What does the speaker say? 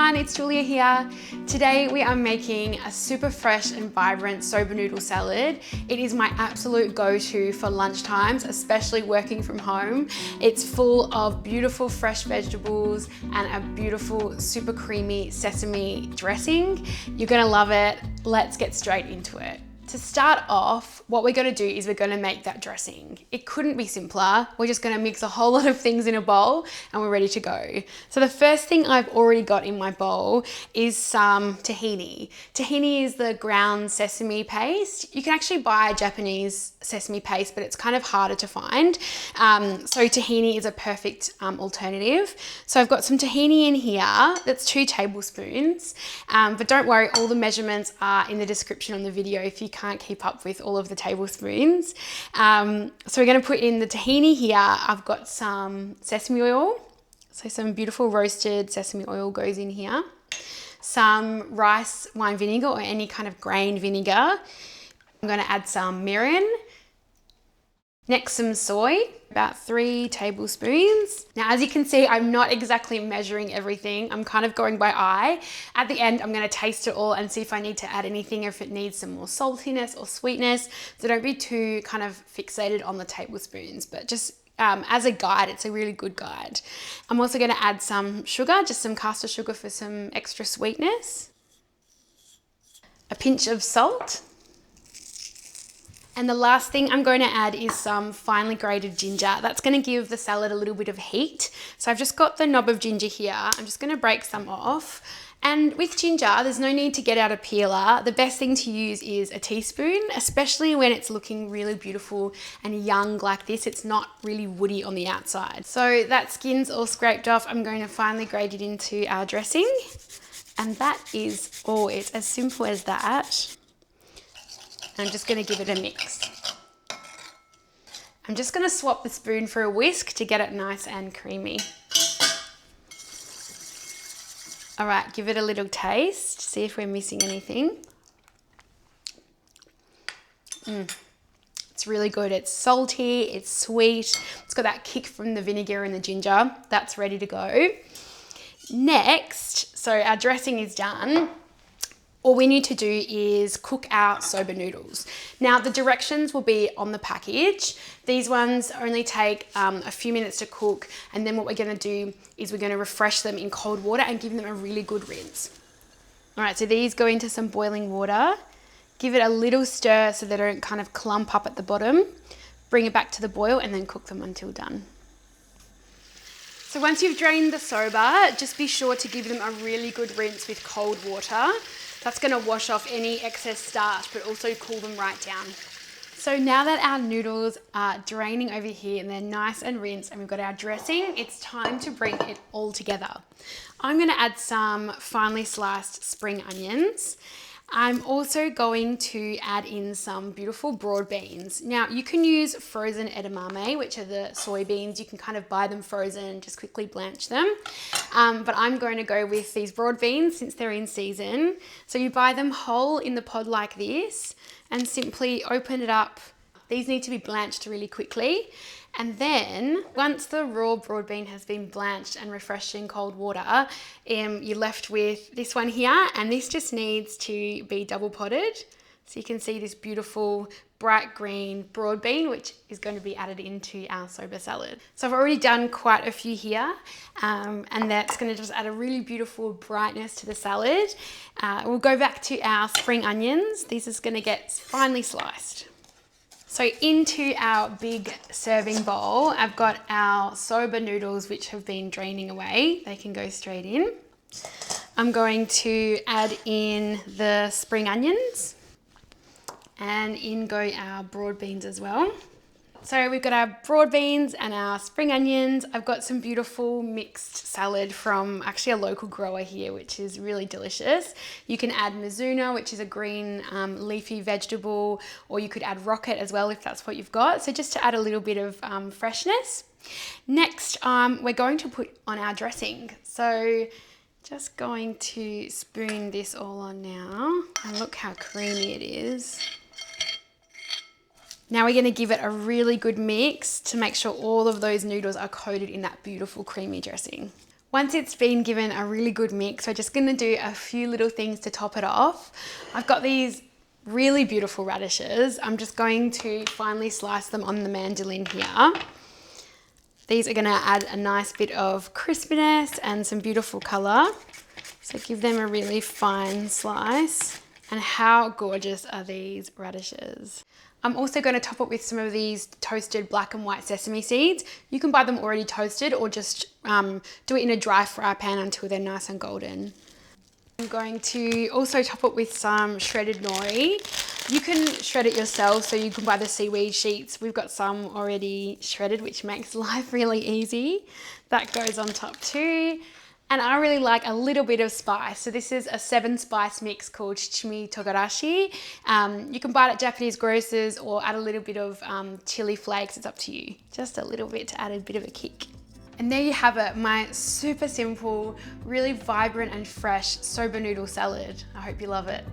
everyone, it's Julia here. Today we are making a super fresh and vibrant soba noodle salad. It is my absolute go-to for lunchtimes, especially working from home. It's full of beautiful fresh vegetables and a beautiful super creamy sesame dressing. You're gonna love it. Let's get straight into it. To start off, what we're gonna do is we're gonna make that dressing. It couldn't be simpler. We're just gonna mix a whole lot of things in a bowl and we're ready to go. So the first thing I've already got in my bowl is some tahini. Tahini is the ground sesame paste. You can actually buy Japanese sesame paste, but it's kind of harder to find. So tahini is a perfect alternative. So I've got some tahini in here. That's 2 tablespoons. But don't worry, all the measurements are in the description on the video if you can't keep up with all of the tablespoons. So we're going to put in the tahini here. I've got some sesame oil. So some beautiful roasted sesame oil goes in here. Some rice wine vinegar or any kind of grain vinegar. I'm going to add some mirin. Next, some soy, about 3 tablespoons. Now, as you can see, I'm not exactly measuring everything. I'm kind of going by eye. At the end, I'm gonna taste it all and see if I need to add anything or if it needs some more saltiness or sweetness. So don't be too kind of fixated on the tablespoons, but just as a guide, it's a really good guide. I'm also gonna add some sugar, just some caster sugar for some extra sweetness. A pinch of salt. And the last thing I'm going to add is some finely grated ginger. That's going to give the salad a little bit of heat. So I've just got the knob of ginger here. I'm just going to break some off. And with ginger, there's no need to get out a peeler. The best thing to use is a teaspoon, especially when it's looking really beautiful and young like this. It's not really woody on the outside. So that skin's all scraped off. I'm going to finely grate it into our dressing. And that is all. It's as simple as that. I'm just going to give it a mix. I'm just going to swap the spoon for a whisk to get it nice and creamy. All right, give it a little taste, see if we're missing anything. It's really good. It's salty, it's sweet. It's got that kick from the vinegar and the ginger. That's ready to go. Next, so our dressing is done. All we need to do is cook our soba noodles. Now the directions will be on the package. These ones only take a few minutes to cook, and then what we're gonna do is we're gonna refresh them in cold water and give them a really good rinse. All right, so these go into some boiling water. Give it a little stir so they don't kind of clump up at the bottom. Bring it back to the boil and then cook them until done. So once you've drained the soba, just be sure to give them a really good rinse with cold water. That's going to wash off any excess starch, but also cool them right down. So now that our noodles are draining over here and they're nice and rinsed and we've got our dressing, it's time to bring it all together. I'm going to add some finely sliced spring onions. I'm also going to add in some beautiful broad beans. Now you can use frozen edamame, which are the soybeans. You can kind of buy them frozen, just quickly blanch them. But I'm going to go with these broad beans since they're in season. So you buy them whole in the pod like this and simply open it up. These need to be blanched really quickly. And then once the raw broad bean has been blanched and refreshed in cold water, you're left with this one here, and this just needs to be double potted. So you can see this beautiful bright green broad bean, which is going to be added into our soba salad. So I've already done quite a few here, and that's going to just add a really beautiful brightness to the salad. We'll go back to our spring onions. This is going to get finely sliced. So into our big serving bowl, I've got our soba noodles, which have been draining away. They can go straight in. I'm going to add in the spring onions, and in go our broad beans as well. So we've got our broad beans and our spring onions. I've got some beautiful mixed salad from actually a local grower here, which is really delicious. You can add mizuna, which is a green leafy vegetable, or you could add rocket as well if that's what you've got. So just to add a little bit of freshness. Next, we're going to put on our dressing. So just going to spoon this all on now, and look how creamy it is. Now we're going to give it a really good mix to make sure all of those noodles are coated in that beautiful creamy dressing. Once it's been given a really good mix, we're just gonna do a few little things to top it off. I've got these really beautiful radishes. I'm just going to finely slice them on the mandolin here. These are gonna add a nice bit of crispiness and some beautiful color. So give them a really fine slice. And how gorgeous are these radishes? I'm also going to top it with some of these toasted black and white sesame seeds. You can buy them already toasted or just do it in a dry fry pan until they're nice and golden. I'm going to also top it with some shredded nori. You can shred it yourself, so you can buy the seaweed sheets. We've got some already shredded, which makes life really easy. That goes on top too. And I really like a little bit of spice. So this is a 7-spice mix called Shichimi Togarashi. You can buy it at Japanese grocers or add a little bit of chili flakes. It's up to you. Just a little bit to add a bit of a kick. And there you have it, my super simple, really vibrant and fresh soba noodle salad. I hope you love it.